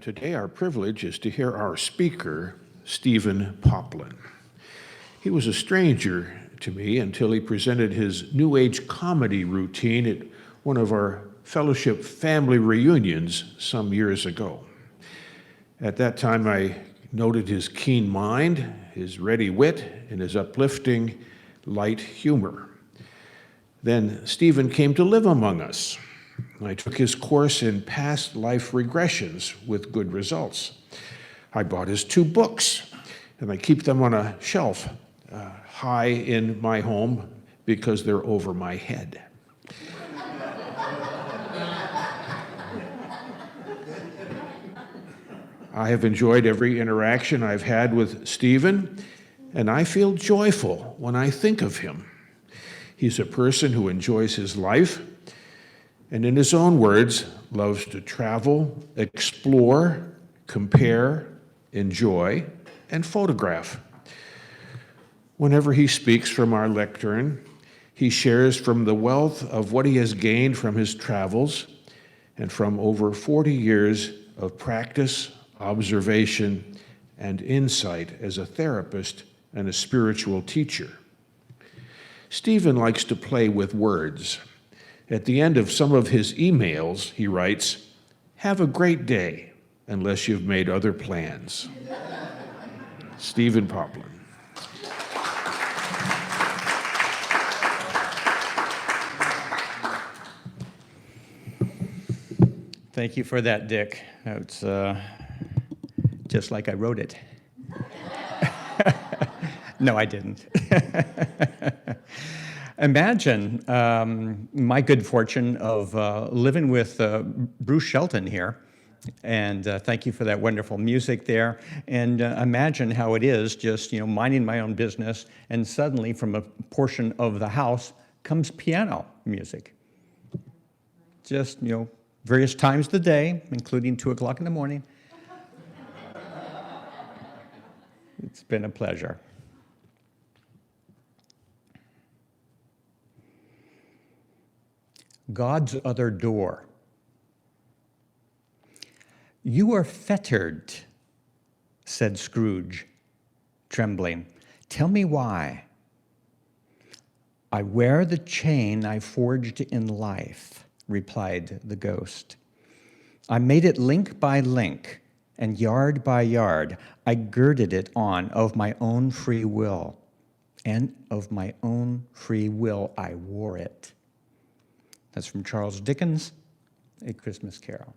Today our privilege is to hear our speaker, Stephen Poplin. He was a stranger to me until he presented his New Age comedy routine at one of our fellowship family reunions some years ago. At that time, I noted his keen mind, his ready wit, and his uplifting, light humor. Then Stephen came to live among us. I took his course in past life regressions with good results. I bought his 2 books, and I keep them on a shelf high in my home because they're over my head. I have enjoyed every interaction I've had with Stephen, and I feel joyful when I think of him. He's a person who enjoys his life, and in his own words, loves to travel, explore, compare, enjoy, and photograph. Whenever he speaks from our lectern, he shares from the wealth of what he has gained from his travels and from over 40 years of practice, observation, and insight as a therapist and a spiritual teacher. Stephen likes to play with words. At the end of some of his emails, he writes, "Have a great day, unless you've made other plans." Stephen Poplin. Thank you for that, Dick. It's just like I wrote it. No, I didn't. Imagine my good fortune of living with Bruce Shelton here, and thank you for that wonderful music there. And imagine how it is just, minding my own business, and suddenly from a portion of the house comes piano music. Just, various times of the day, including 2 o'clock in the morning. It's been a pleasure. God's other door. "You are fettered," said Scrooge, trembling. "Tell me why." "I wear the chain I forged in life," replied the ghost. "I made it link by link, and yard by yard I girded it on of my own free will, and of my own free will I wore it." That's from Charles Dickens, A Christmas Carol.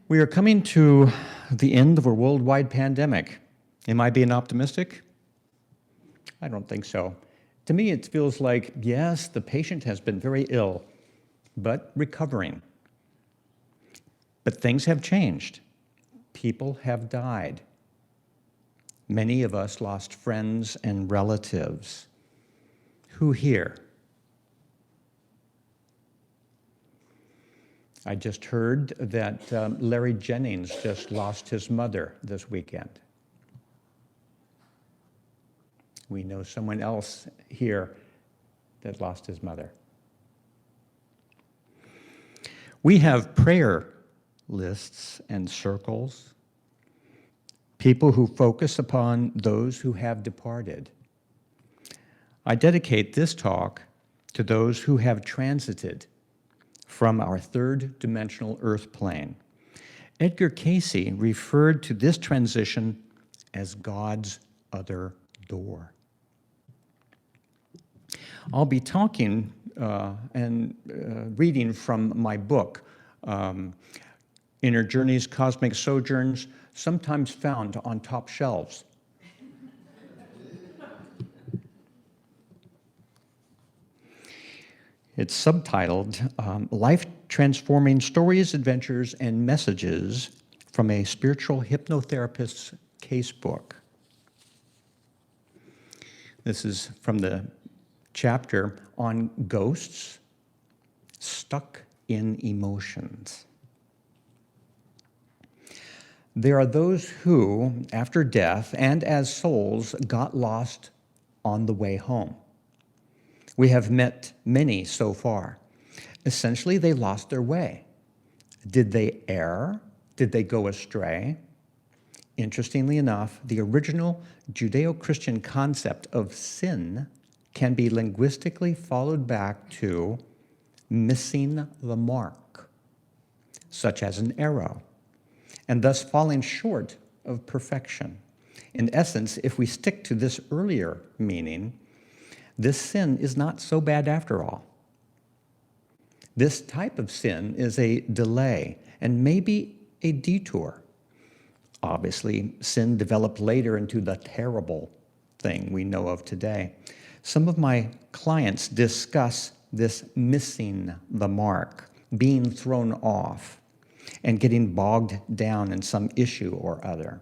We are coming to the end of a worldwide pandemic. Am I being optimistic? I don't think so. To me, it feels like, yes, the patient has been very ill, but recovering. But things have changed. People have died. Many of us lost friends and relatives. Who here? I just heard that Larry Jennings just lost his mother this weekend. We know someone else here that lost his mother. We have prayer lists and circles, people who focus upon those who have departed. I dedicate this talk to those who have transited from our 3rd dimensional earth plane. Edgar Cayce referred to this transition as God's other door. I'll be talking and reading from my book, Inner Journeys, Cosmic Sojourns, sometimes found on top shelves. It's subtitled Life-Transforming Stories, Adventures, and Messages from a Spiritual Hypnotherapist's Casebook. This is from the chapter on ghosts stuck in emotions. There are those who, after death and as souls, got lost on the way home. We have met many so far. Essentially, they lost their way. Did they err? Did they go astray? Interestingly enough, the original Judeo-Christian concept of sin can be linguistically followed back to missing the mark, such as an arrow, and thus falling short of perfection. In essence, if we stick to this earlier meaning, this sin is not so bad after all. This type of sin is a delay and maybe a detour. Obviously, sin developed later into the terrible thing we know of today. Some of my clients discuss this missing the mark, being thrown off, and getting bogged down in some issue or other.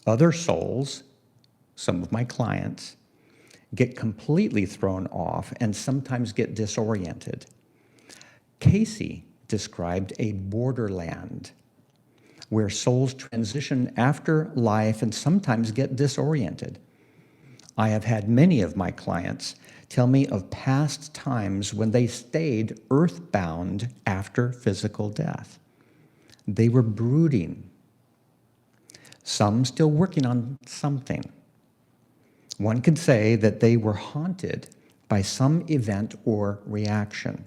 Other souls, some of my clients, get completely thrown off and sometimes get disoriented. Cayce described a borderland where souls transition after life and sometimes get disoriented. I have had many of my clients tell me of past times when they stayed earthbound after physical death. They were brooding, some still working on something. One could say that they were haunted by some event or reaction.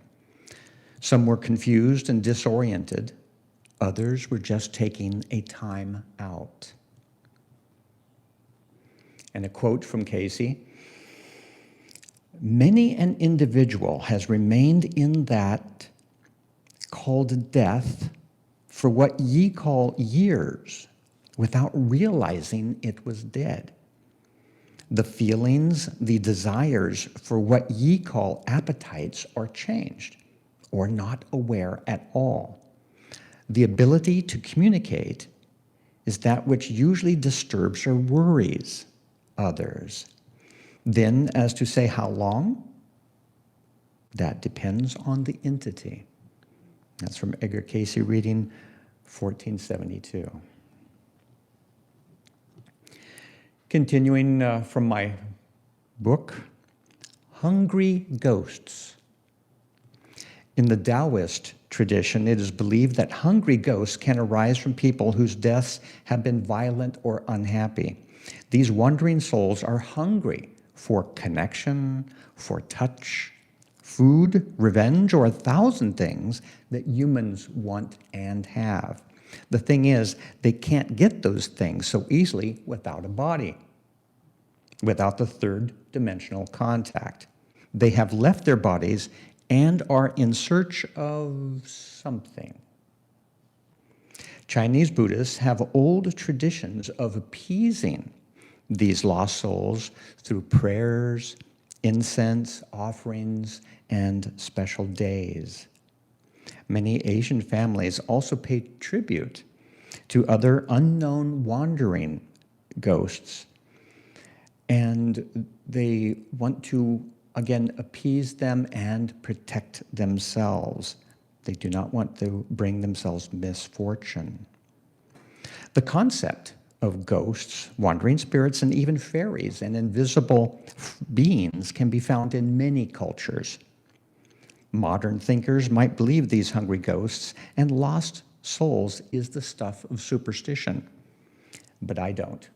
Some were confused and disoriented. Others were just taking a time out. And a quote from Cayce, "Many an individual has remained in that called death for what ye call years without realizing it was dead. The feelings, the desires for what ye call appetites are changed or not aware at all. The ability to communicate is that which usually disturbs or worries others. Then, as to say how long, that depends on the entity." That's from Edgar Cayce, reading 1472. Continuing from my book, Hungry Ghosts. In the Taoist tradition, it is believed that hungry ghosts can arise from people whose deaths have been violent or unhappy. These wandering souls are hungry for connection, for touch, food, revenge, or 1,000 things that humans want and have. The thing is, they can't get those things so easily without a body, without the third dimensional contact. They have left their bodies and are in search of something. Chinese Buddhists have old traditions of appeasing these lost souls through prayers, incense, offerings, and special days. Many Asian families also pay tribute to other unknown wandering ghosts, and they want to, again, appease them and protect themselves. They do not want to bring themselves misfortune. The concept of ghosts, wandering spirits, and even fairies and invisible beings can be found in many cultures. Modern thinkers might believe these hungry ghosts and lost souls is the stuff of superstition, but I don't.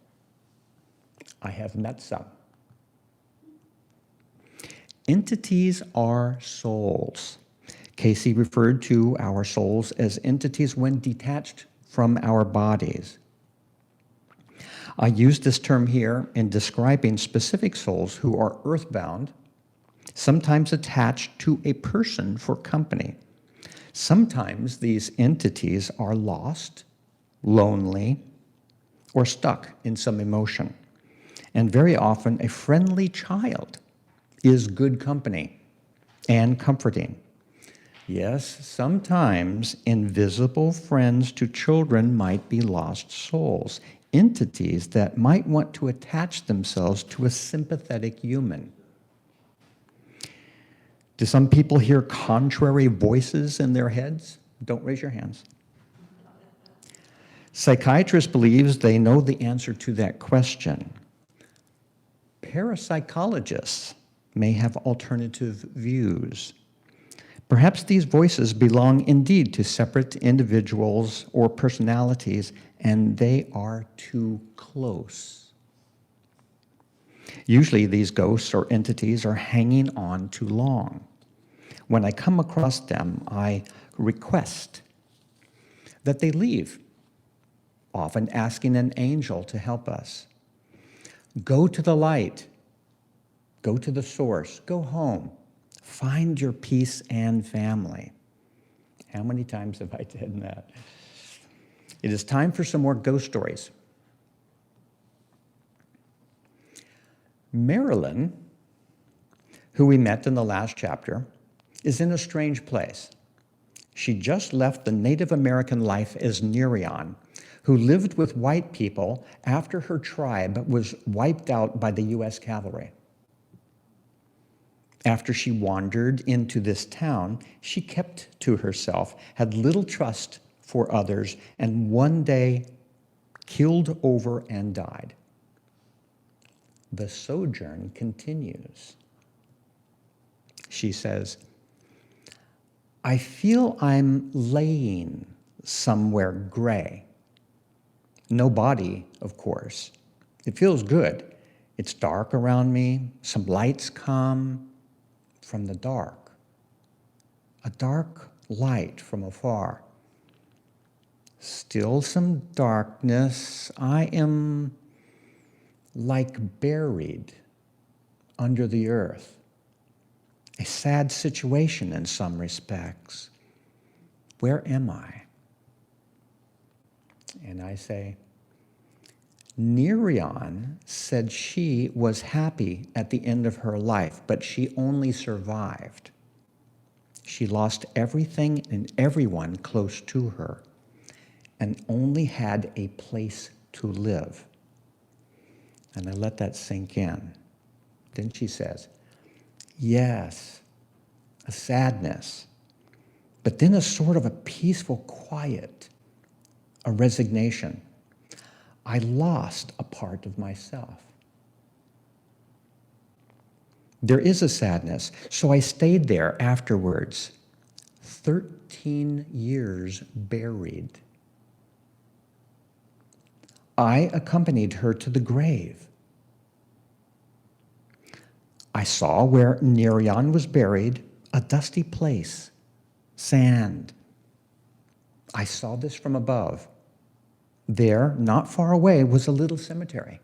I have met some. Entities are souls. Cayce referred to our souls as entities when detached from our bodies. I use this term here in describing specific souls who are earthbound, sometimes attached to a person for company. Sometimes these entities are lost, lonely, or stuck in some emotion. And very often, a friendly child is good company and comforting. Yes, sometimes invisible friends to children might be lost souls, entities that might want to attach themselves to a sympathetic human. Do some people hear contrary voices in their heads? Don't raise your hands. Psychiatrists believe they know the answer to that question. Parapsychologists may have alternative views. Perhaps these voices belong indeed to separate individuals or personalities, and they are too close. Usually these ghosts or entities are hanging on too long. When I come across them, I request that they leave, often asking an angel to help us. Go to the light. Go to the source. Go home. Find your peace and family. How many times have I done that? It is time for some more ghost stories. Marilyn, who we met in the last chapter, is in a strange place. She just left the Native American life as Nerion, who lived with white people after her tribe was wiped out by the U.S. cavalry. After she wandered into this town, she kept to herself, had little trust for others, and one day keeled over and died. The sojourn continues. She says, I feel I'm laying somewhere gray. No body, of course. It feels good. It's dark around me. Some lights come from the dark. A dark light from afar. Still some darkness. I am like buried under the earth. A sad situation in some respects. Where am I? And I say, Nerion said she was happy at the end of her life, but she only survived. She lost everything and everyone close to her and only had a place to live. And I let that sink in. Then she says, yes, a sadness, but then a sort of a peaceful quiet, a resignation. I lost a part of myself. There is a sadness, so I stayed there afterwards, 13 years buried. I accompanied her to the grave. I saw where Nerion was buried, a dusty place, sand. I saw this from above. There, not far away, was a little cemetery.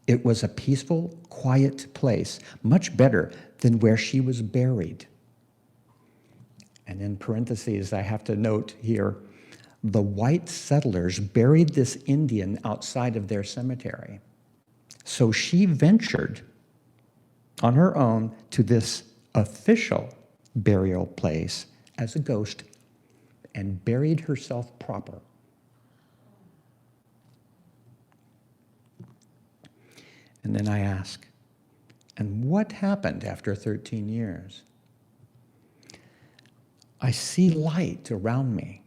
It was a peaceful, quiet place, much better than where she was buried. And in parentheses, I have to note here, the white settlers buried this Indian outside of their cemetery. So she ventured on her own to this official burial place as a ghost and buried herself proper. And then I ask, and what happened after 13 years? I see light around me,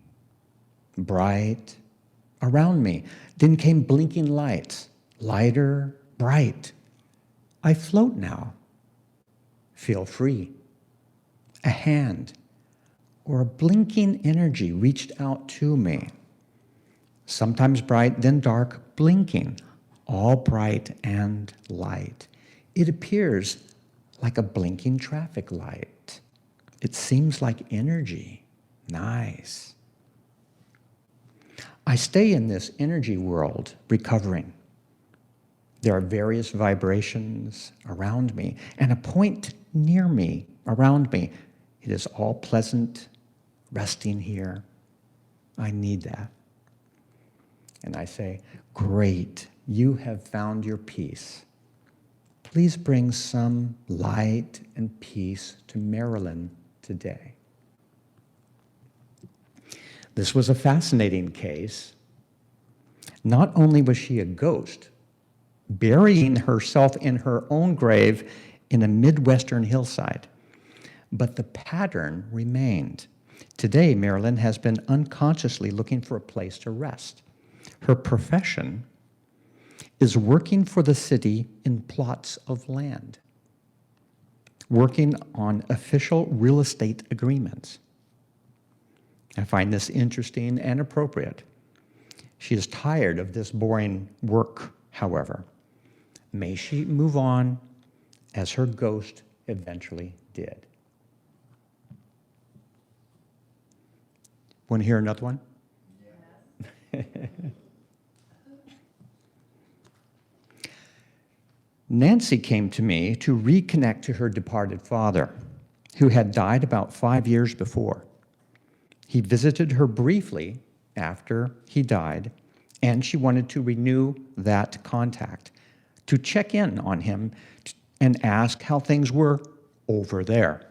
bright around me. Then came blinking lights, lighter, bright. I float now, feel free. A hand or a blinking energy reached out to me. Sometimes bright, then dark, blinking, all bright and light. It appears like a blinking traffic light. It seems like energy. Nice. I stay in this energy world, recovering. There are various vibrations around me, and a point near me, around me. It is all pleasant, resting here. I need that. And I say, great, you have found your peace. Please bring some light and peace to Marilyn today. This was a fascinating case. Not only was she a ghost, burying herself in her own grave in a Midwestern hillside, but the pattern remained. Today, Marilyn has been unconsciously looking for a place to rest. Her profession is working for the city in plots of land. working on official real estate agreements. I find this interesting and appropriate. She is tired of this boring work, however. May she move on as her ghost eventually did. Want to hear another one? Yeah. Nancy came to me to reconnect to her departed father, who had died about 5 years before. He visited her briefly after he died, and she wanted to renew that contact, to check in on him and ask how things were over there.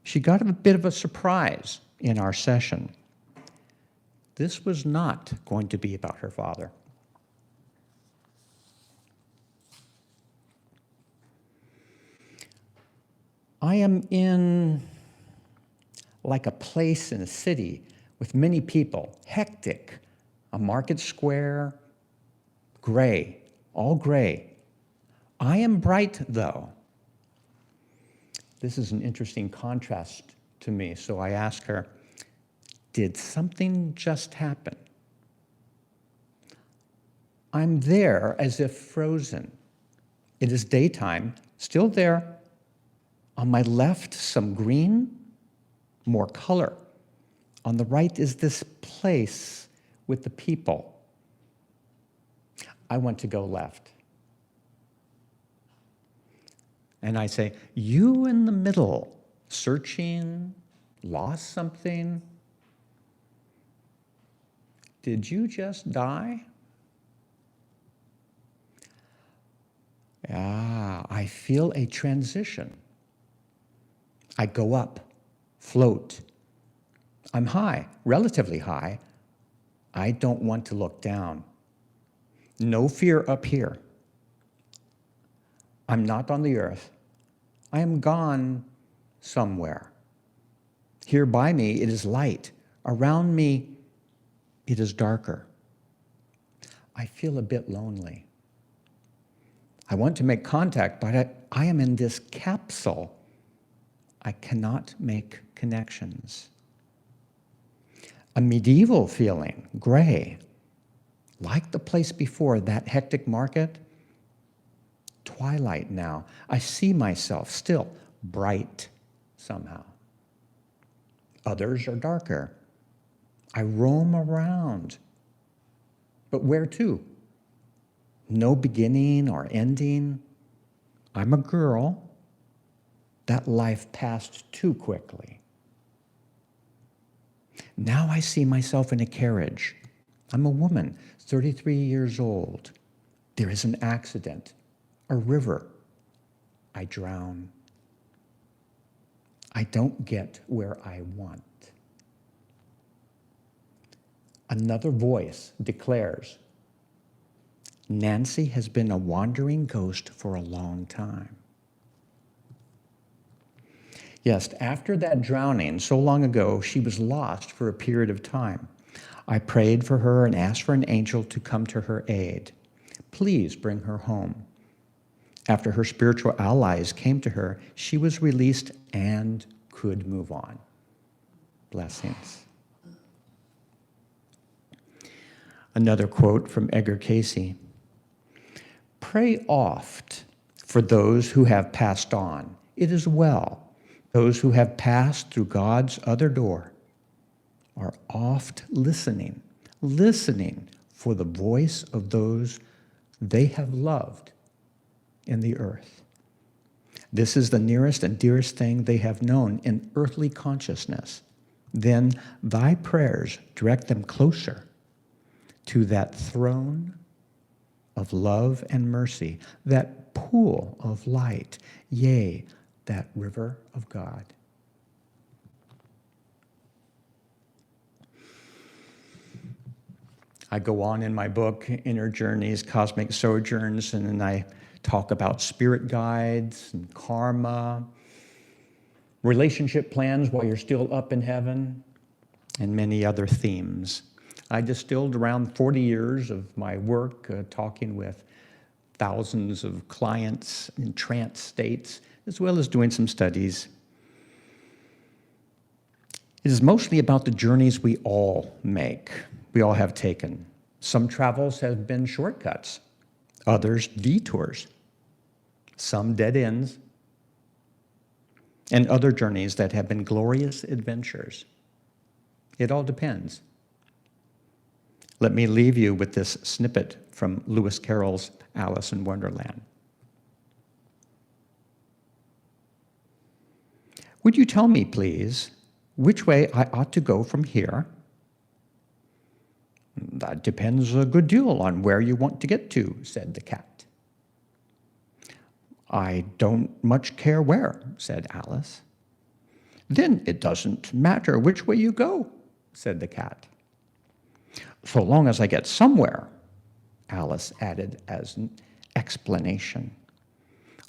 She got a bit of a surprise in our session. This was not going to be about her father. I am in like a place in a city with many people, hectic, a market square, gray, all gray. I am bright, though. This is an interesting contrast to me, so I ask her, did something just happen? I'm there as if frozen. It is daytime, still there. On my left, some green, more color. On the right is this place with the people. I want to go left. And I say, you in the middle, searching, lost something. Did you just die? I feel a transition. I go up, float. I'm high, relatively high. I don't want to look down. No fear up here. I'm not on the earth. I am gone somewhere. Here by me, it is light. Around me, it is darker. I feel a bit lonely. I want to make contact, but I am in this capsule. I cannot make connections. A medieval feeling, gray, like the place before, that hectic market. Twilight now. I see myself still bright somehow. Others are darker. I roam around. But where to? No beginning or ending. I'm a girl. That life passed too quickly. Now I see myself in a carriage. I'm a woman, 33 years old. There is an accident, a river. I drown. I don't get where I want. Another voice declares, Nancy has been a wandering ghost for a long time. Yes, after that drowning so long ago, she was lost for a period of time. I prayed for her and asked for an angel to come to her aid. Please bring her home. After her spiritual allies came to her, she was released and could move on. Blessings. Another quote from Edgar Cayce. Pray oft for those who have passed on. It is well. Those who have passed through God's other door are oft listening for the voice of those they have loved in the earth. This is the nearest and dearest thing they have known in earthly consciousness. Then thy prayers direct them closer to that throne of love and mercy, that pool of light, yea, that river of God. I go on in my book, Inner Journeys, Cosmic Sojourns, and then I talk about spirit guides and karma, relationship plans while you're still up in heaven, and many other themes. I distilled around 40 years of my work talking with thousands of clients in trance states, as well as doing some studies. It is mostly about the journeys we all make, we all have taken. Some travels have been shortcuts, others detours, some dead ends, and other journeys that have been glorious adventures. It all depends. Let me leave you with this snippet from Lewis Carroll's Alice in Wonderland. Would you tell me, please, which way I ought to go from here? That depends a good deal on where you want to get to, said the cat. I don't much care where, said Alice. Then it doesn't matter which way you go, said the cat. So long as I get somewhere, Alice added as an explanation.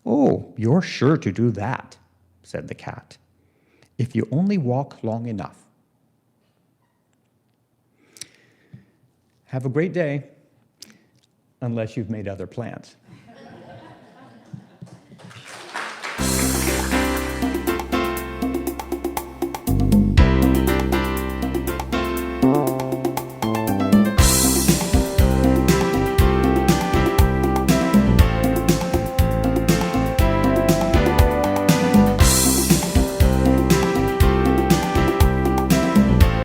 Oh, you're sure to do that, said the cat, if you only walk long enough. Have a great day, unless you've made other plans.